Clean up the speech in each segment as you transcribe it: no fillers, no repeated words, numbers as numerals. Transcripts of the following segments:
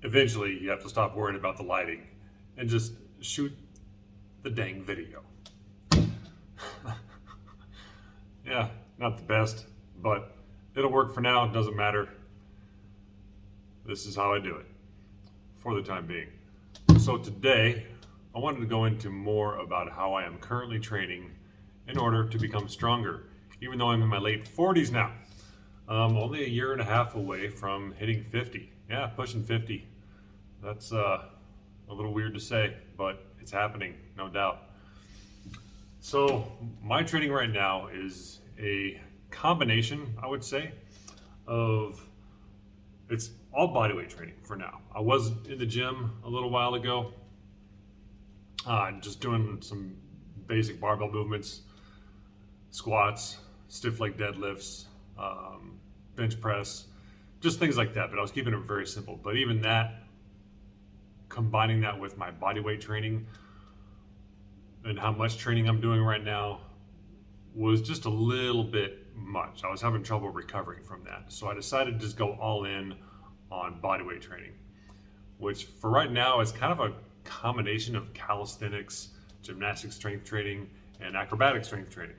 eventually you have to stop worrying about the lighting and just shoot the dang video. Yeah, not the best, but it'll work for now. It doesn't matter. This is how I do it for the time being. So today, I wanted to go into more about how I am currently training in order to become stronger, even though I'm in my late 40s now. Only a year and a half away from hitting 50. Yeah, pushing 50. That's a little weird to say, but it's happening, no doubt. So my training right now is a combination, I would say, of it's all bodyweight training for now. I was in the gym a little while ago, just doing some basic barbell movements, squats, stiff leg deadlifts, bench press, just things like that. But I was keeping it very simple. But even that, combining that with my bodyweight training and how much training I'm doing right now was just a little bit much. I was having trouble recovering from that. So I decided to just go all in on bodyweight training, which for right now is kind of a combination of calisthenics, gymnastic strength training, and acrobatic strength training.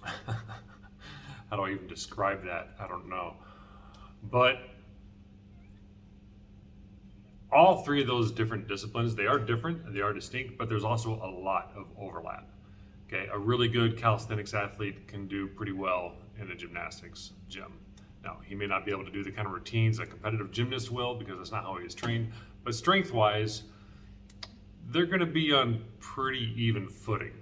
How do I even describe that? I don't know. But all three of those different disciplines, they are different and they are distinct, but there's also a lot of overlap. Okay, a really good calisthenics athlete can do pretty well in a gymnastics gym. Now, he may not be able to do the kind of routines a competitive gymnast will because that's not how he is trained, but strength-wise, they're going to be on pretty even footing.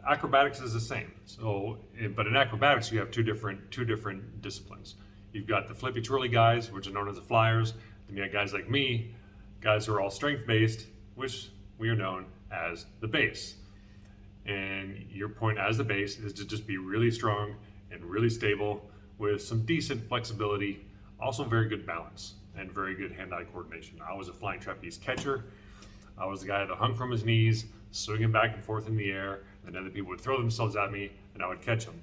Acrobatics is the same. So, but in acrobatics, you have two different disciplines. You've got the flippy twirly guys, which are known as the flyers. Then you got guys like me, guys who are all strength-based, which we are known as the base. And your point as the base is to just be really strong and really stable with some decent flexibility, also very good balance and very good hand-eye coordination. I was a flying trapeze catcher. I was the guy that hung from his knees, swinging back and forth in the air, and other people would throw themselves at me and I would catch them.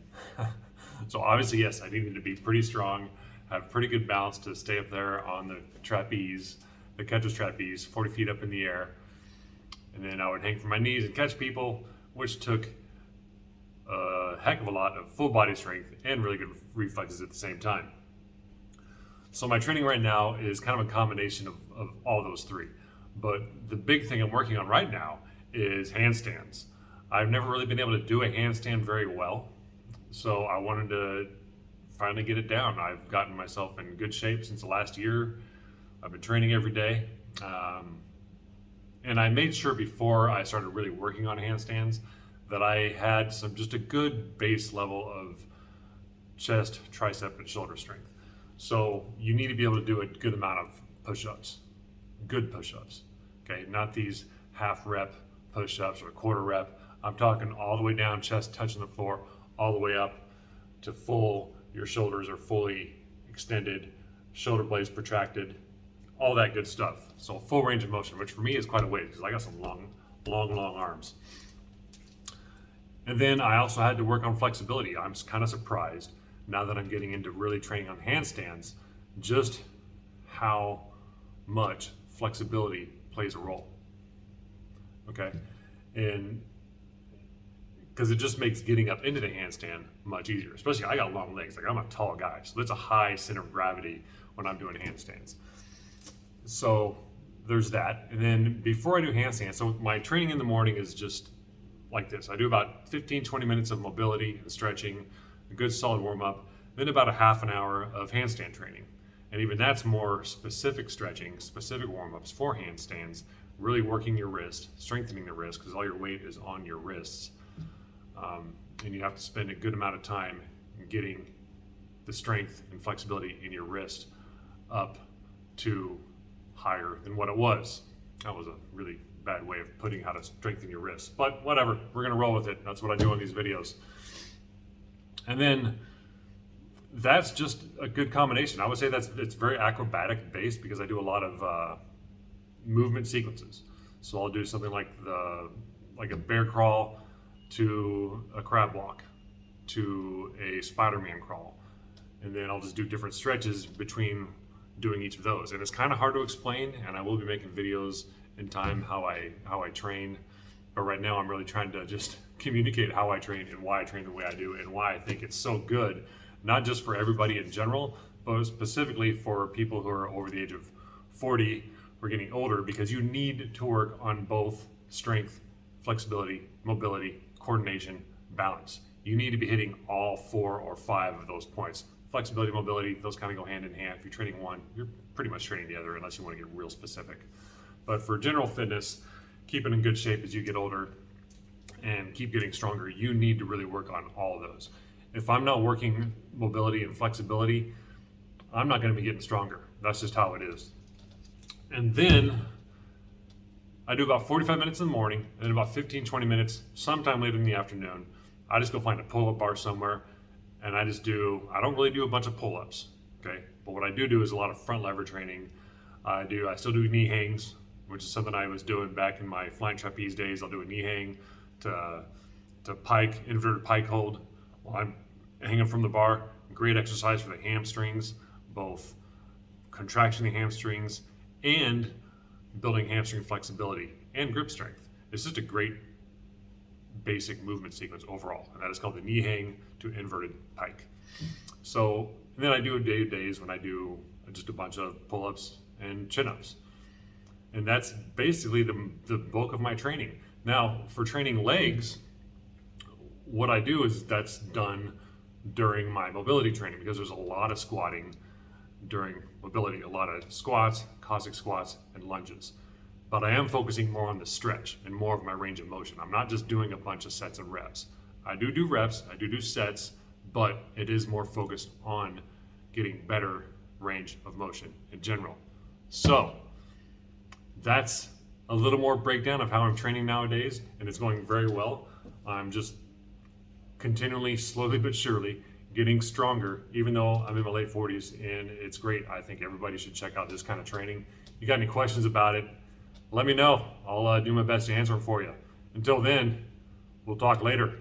So obviously, yes, I needed to be pretty strong, have pretty good balance to stay up there on the trapeze, the catcher's trapeze, 40 feet up in the air. And then I would hang from my knees and catch people, which took a heck of a lot of full body strength and really good reflexes at the same time. So my training right now is kind of a combination of all those three. But the big thing I'm working on right now is handstands. I've never really been able to do a handstand very well, so I wanted to finally get it down. I've gotten myself in good shape since the last year. I've been training every day. And I made sure before I started really working on handstands that I had just a good base level of chest, tricep, and shoulder strength. So you need to be able to do a good amount of push-ups, good push-ups, okay? Not these half rep push-ups or quarter rep. I'm talking all the way down, chest touching the floor, all the way up to full, your shoulders are fully extended, shoulder blades protracted, all that good stuff. So full range of motion, which for me is quite a weight because I got some long arms. And then I also had to work on flexibility. I'm kind of surprised now that I'm getting into really training on handstands, just how much flexibility plays a role. Okay, and because it just makes getting up into the handstand much easier. Especially I got long legs, like I'm a tall guy, so it's a high center of gravity when I'm doing handstands. So there's that. And then before I do handstands, so my training in the morning is just like this. I do about 15-20 minutes of mobility and stretching, a good solid warm up, then about a half an hour of handstand training. And even that's more specific stretching, specific warm ups for handstands, really working your wrist, strengthening the wrist because all your weight is on your wrists. And you have to spend a good amount of time getting the strength and flexibility in your wrist up to higher than what it was. That was a really bad way of putting how to strengthen your wrist, but whatever, we're gonna roll with it. That's what I do on these videos. And then that's just a good combination. I would say it's very acrobatic based because I do a lot of movement sequences. So I'll do something like a bear crawl to a crab walk to a Spider-Man crawl, and then I'll just do different stretches between doing each of those. And it's kind of hard to explain, and I will be making videos in time how I train. But right now I'm really trying to just communicate how I train and why I train the way I do and why I think it's so good, not just for everybody in general, but specifically for people who are over the age of 40 or getting older, because you need to work on both strength, flexibility, mobility, coordination, balance. You need to be hitting all 4 or 5 of those points. Flexibility, mobility, those kind of go hand in hand. If you're training one, you're pretty much training the other, unless you want to get real specific. But for general fitness, keeping in good shape as you get older and keep getting stronger, you need to really work on all of those. If I'm not working mobility and flexibility, I'm not going to be getting stronger. That's just how it is. And then I do about 45 minutes in the morning and about 15-20 minutes sometime later in the afternoon. I just go find a pull-up bar somewhere, and I don't really do a bunch of pull-ups, okay? But what I do is a lot of front lever training. I still do knee hangs, which is something I was doing back in my flying trapeze days. I'll do a knee hang to pike, inverted pike hold while I'm hanging from the bar. Great exercise for the hamstrings, both contraction the hamstrings and building hamstring flexibility and grip strength. It's just a great basic movement sequence overall, and that is called the knee hang to inverted pike. So, and then I do days when I do just a bunch of pull-ups and chin-ups. And that's basically the bulk of my training. Now, for training legs, what I do is that's done during my mobility training, because there's a lot of squatting during mobility, a lot of squats, Cossack squats, and lunges. But I am focusing more on the stretch and more of my range of motion. I'm not just doing a bunch of sets and reps. I do reps, I do sets, but it is more focused on getting better range of motion in general. So that's a little more breakdown of how I'm training nowadays, and it's going very well. I'm just continually, slowly but surely, getting stronger, even though I'm in my late 40s, and it's great. I think everybody should check out this kind of training. You got any questions about it, let me know. I'll do my best to answer them for you. Until then, we'll talk later.